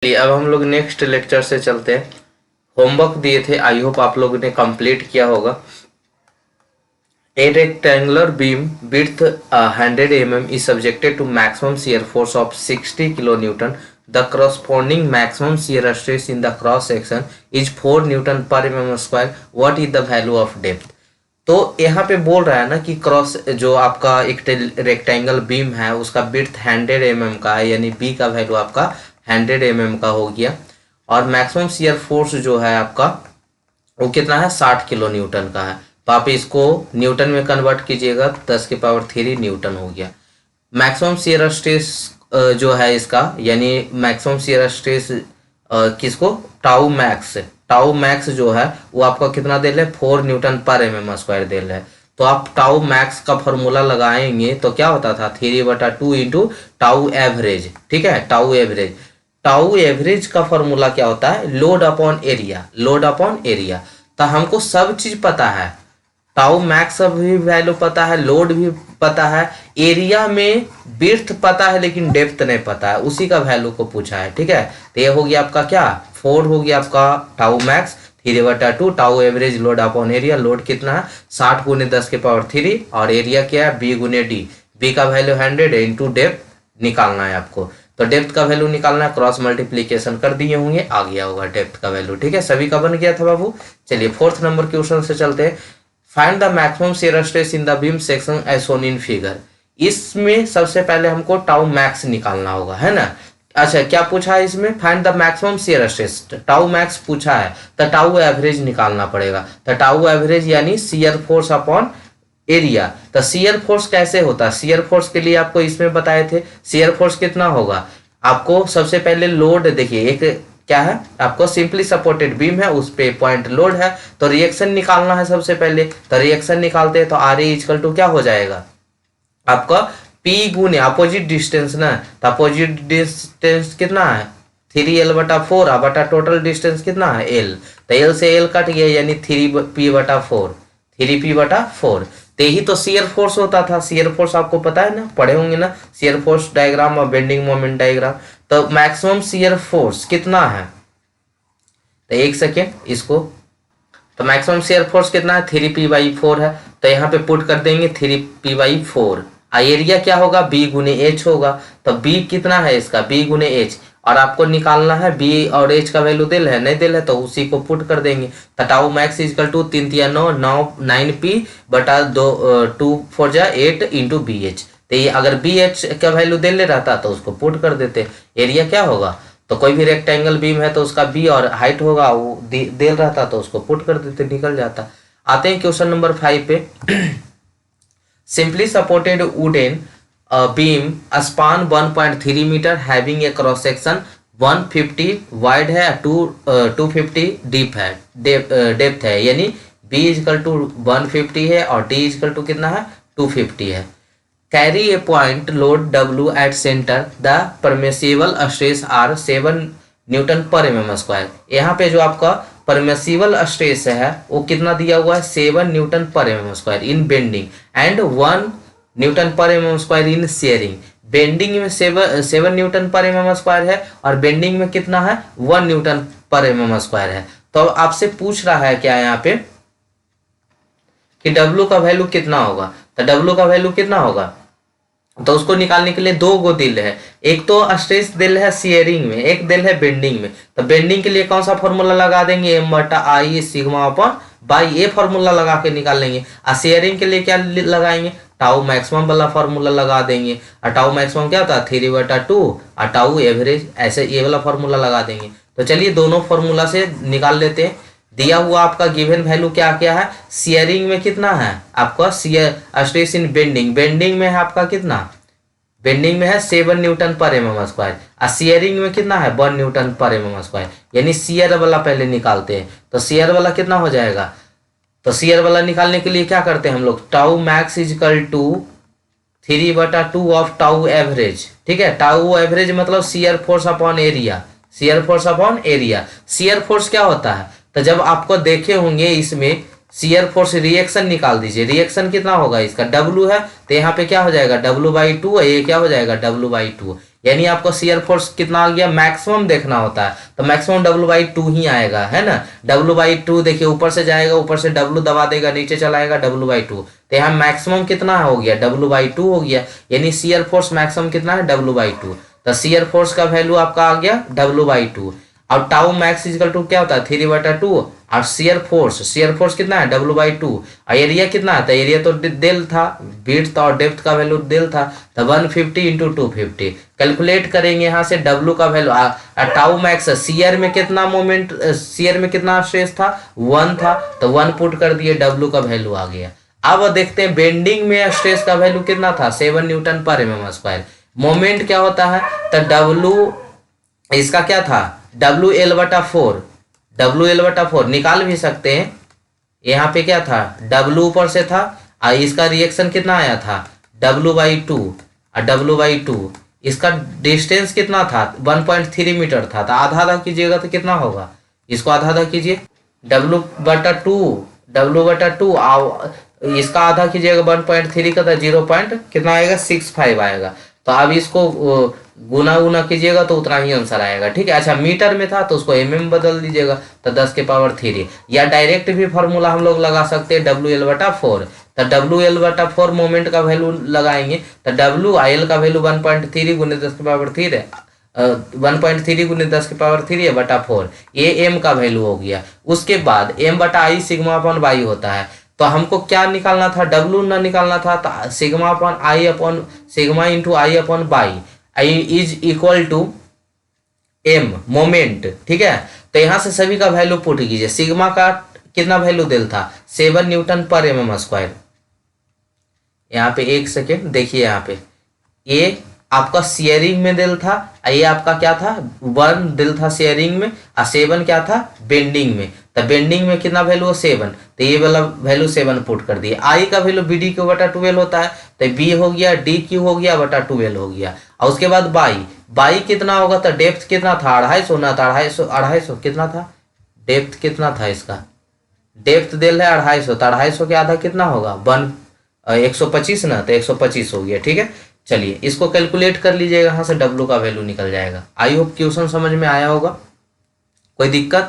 चलिए अब हम लोग नेक्स्ट लेक्चर से चलते हैं। होमवर्क दिए थे, आई होप आप लोगों ने कंप्लीट किया होगा। ए rectangular beam width 100 mm is subjected to maximum shear force of 60 kN. The corresponding maximum shear stress in the cross section is 4 Newton per mm square. What is the value of depth? तो यहाँ पे बोल रहा है ना कि cross जो आपका एक रेक्टेंगल बीम है उसका विड्थ 100 mm का है, यानी बी का वैल्यू आपका 100 mm का हो गया। और मैक्सिमम शियर फोर्स जो है आपका वो कितना है, 60 किलो न्यूटन का है। तो आप इसको न्यूटन में कन्वर्ट कीजिएगा, 10⁻³ न्यूटन हो गया। मैक्सिमम शियर स्ट्रेस जो है इसका, यानी मैक्सिमम शियर स्ट्रेस किसको, टाउ मैक्स जो है वो आपका कितना दे रहे, 4 न्यूटन पर mm स्क्वायर दे रहे हैं। तो आप टाउ मैक्स का फॉर्मूला लगाएंगे तो क्या होता था, 3/2 इंटू टाउ एवरेज। ठीक है, टाउ एवरेज का फॉर्मूला क्या होता है, लोड अपॉन एरिया। तो हमको सब चीज पता है, टाउ मैक्स भी वैल्यू पता है, लोड भी पता है, एरिया में विड्थ पता है लेकिन डेप्थ नहीं पता है, उसी का वैल्यू को पूछा है। ठीक है, तो ये हो गया आपका क्या, 4 हो गया आपका tau max, 3/2 tau average load upon area. Load कितना है, 60 × 10⁻³ और एरिया क्या है, बी × डी। बी का वैल्यू 100 इंटू डेप्थ निकालना है आपको। तो डेप्थ का वैल्यू निकालना है, क्रॉस मल्टीप्लीकेशन कर दिए होंगे, आ गया होगा डेप्थ का वैल्यू। ठीक है, सभी का बन गया था बाबू। चलिए 4th नंबर क्वेश्चन से चलते हैं। Find the maximum shear stress in the beam section as shown in figure. इसमें सबसे पहले हमको टाउ मैक्स निकालना होगा, है ना। अच्छा, क्या पूछा है इसमें, find the maximum shear stress, tau max पूछा है तो टाउ एवरेज निकालना पड़ेगा। तो टाउ एवरेज यानी शियर फोर्स अपॉन एरिया। तो शियर फोर्स कैसे होता है, शियर फोर्स के लिए आपको इसमें बताए थे, शियर फोर्स कितना होगा। आपको सबसे पहले लोड देखिए, एक क्या है आपको, सिंपली सपोर्टेड बीम है, उस पे पॉइंट लोड है, तो रिएक्शन निकालना है सबसे पहले। तो रिएक्शन निकालते हैं तो RA = क्या हो जाएगा आपका, P × अपोजिट डिस्टेंस ना। तो अपोजिट डिस्टेंस कितना है, 3L/4 बटा टोटल डिस्टेंस कितना है L। तो L से L कट गया यानी 3P/4। ते ही तो शियर फोर्स होता था। शियर फोर्स आपको पता है ना, पढ़े होंगे ना, शियर फोर्स डायग्राम और बेंडिंग मोमेंट डायग्राम। तो मैक्सिमम शियर फोर्स कितना है, तो एक सेकेंड इसको, तो मैक्सिमम शियर फोर्स कितना है, 3P/4 है। तो यहाँ पे पुट कर देंगे 3P/4। एरिया क्या होगा, B × H होगा। तो B कितना है इसका, B × H, और आपको निकालना है B और H का वैल्यू दिल है, नहीं दिल है तो उसी को पुट कर देंगे। तो टाउ मैक्स = 9 × 2 BH। तो ये अगर BH का वैल्यू दे ले रहता तो उसको पुट कर देते। एरिया क्या होगा, तो कोई भी रेक्टेंगल बीम है तो उसका B और हाइट होगा वो दे रहता तो उसको पुट कर देते, निकल जाता। आते हैं क्वेश्चन नंबर 5 पे। Simply supported wooden beam span 1.3 metre having a cross section 150 wide है, 250 डीप है, डेप्थ है, यानी B = 150 है और D = कितना है, 250 है। Carry a point load W at centre, the permissible stress are 7 newton per mm square. यहाँ पे जो आपका परमिसिबल स्ट्रेस है वो कितना दिया हुआ है, 7 newton per mm square in bending and 1 Newton per mm square in sharing. Bending में 7 न्यूटन पर mm स्क्वायर है और बेंडिंग में कितना है, 1 न्यूटन पर mm स्क्वायर है। तो आपसे पूछ रहा है क्या यहाँ पे कि W का वैल्यू कितना होगा। तो W का वैल्यू कितना होगा, तो उसको निकालने के लिए दो गो दिल है, एक तो स्ट्रेस दिल है शेयरिंग में, एक दिल है बेंडिंग में। तो बेंडिंग के लिए कौन सा फॉर्मूला लगा देंगे, M/I σ/बाई ए फॉर्मूला लगा के निकाल लेंगे। और शेयरिंग के लिए क्या लगाएंगे, टाउ मैक्सिमम वाला फॉर्मूला लगा देंगे। और टाउ मैक्सिमम क्या होता है, 3/2 और टाउ एवरेज, ऐसे ये वाला फॉर्मूला लगा देंगे। तो चलिए दोनों फॉर्मूला से निकाल लेते हैं। दिया हुआ आपका गिवन वैल्यू क्या क्या है, शेयरिंग में कितना है आपका स्ट्रेस इन बेंडिंग में है आपका कितना, बेंडिंग में है 7 न्यूटन पर mm स्क्वायर, और शेयरिंग में कितना है 1 न्यूटन पर mm स्क्वायर। यानी शेयर वाला पहले निकालते हैं। तो शेयर वाला कितना हो जाएगा, तो शेयर वाला निकालने के लिए क्या करते हैं हम लोग, tau max = 3/2 of tau average. ठीक है, टाउ एवरेज मतलब shear force upon area, shear force क्या होता है, तो जब आपको देखे होंगे इसमें शियर फोर्स, रिएक्शन निकाल दीजिए। रिएक्शन कितना होगा इसका, W है तो यहाँ पे क्या हो जाएगा W/2, ये क्या हो जाएगा W/2। यानी आपको शियर फोर्स कितना आ गया, मैक्सिमम देखना होता है तो मैक्सिमम W/2 ही आएगा, है ना। W/2 देखिए ऊपर से जाएगा, ऊपर से W दबा देगा, नीचे चलाएगा W/2, तो यहाँ मैक्सिमम कितना हो गया, W/2 हो गया, यानी शियर फोर्स मैक्सिमम कितना है, W/2। तो शियर फोर्स का वैल्यू आपका आ गया W/2। और टाउ मैक्स इजिकल टू क्या होता है, 3/2। और शियर फोर्स कितना है, W/2। और एरिया कितना है, तो एरिया तो डेल था, विड्थ और डेप्थ का वैल्यू डेल था, तो 150 इंटू 250 कैलकुलेट करेंगे यहाँ से W का वैल्यू। टाउ मैक्स शियर में कितना मोमेंट, शियर में कितना स्ट्रेस था, 1 था, तो 1 पुट कर दिए, W का वैल्यू आ गया। अब देखते हैं बेंडिंग में स्ट्रेस का वैल्यू कितना था, 7 न्यूटन पर mm²। मोमेंट क्या होता है, तो W इसका क्या था, WL/4 निकाल भी सकते हैं। यहाँ पे क्या था, W ऊपर से था, और इसका रिएक्शन कितना आया था, W/2। और W/2 इसका डिस्टेंस कितना था, 1.3 मीटर था, तो आधा आधा कीजिएगा तो कितना होगा, इसको आधा आधा कीजिए, W/2 इसका आधा कीजिएगा 1.3 का, तो 0 कितना आएगा, 65 आएगा। तो अब इसको गुना गुना कीजिएगा तो उतना ही आंसर आएगा, ठीक है। अच्छा मीटर में था तो उसको mm बदल दीजिएगा, तो 10⁻3। या डायरेक्ट भी फार्मूला हम लोग लगा सकते हैं, WL/4। तो WL/4 मोमेंट का वैल्यू लगाएंगे, तो WL का वैल्यू 1.3 गुने 10⁻3 है, 1.3 गुने 10⁻3 है बटा 4, ये m का वैल्यू हो गया। उसके बाद m/I सिग्मा/y होता है, तो हमको क्या निकालना था, W ना निकालना था, तो sigma into I/y is equal to m moment, ठीक है। तो यहाँ से सभी का वैल्यू पुट कीजिए। सिग्मा का कितना वैल्यू दिल था, 7 न्यूटन पर mm²। यहाँ पे एक सेकेंड देखिए, यहाँ पे ये आपका शेयरिंग में दिल था, ये आपका क्या था, 1 दिल था शेयरिंग में, और 7 क्या था बेंडिंग में। तो बेंडिंग में कितना वैल्यू हो, 7, तो ये वाला वैल्यू 7 पुट कर दिए। आई का वैल्यू BD/12 होता है, तो B हो गया, DQ हो गया बटा 12 हो गया। और उसके बाद बाई कितना होगा, तो डेप्थ कितना था, 250 ना था, 250 कितना था, डेप्थ कितना था इसका, डेप्थ दिल है 250, तो 250 के आधा कितना होगा, 125 ना, तो 125 हो गया, ठीक है। चलिए इसको कैलकुलेट कर लीजिएगा, यहाँ से W का वैल्यू निकल जाएगा। आई होप क्वेश्चन समझ में आया होगा, कोई दिक्कत।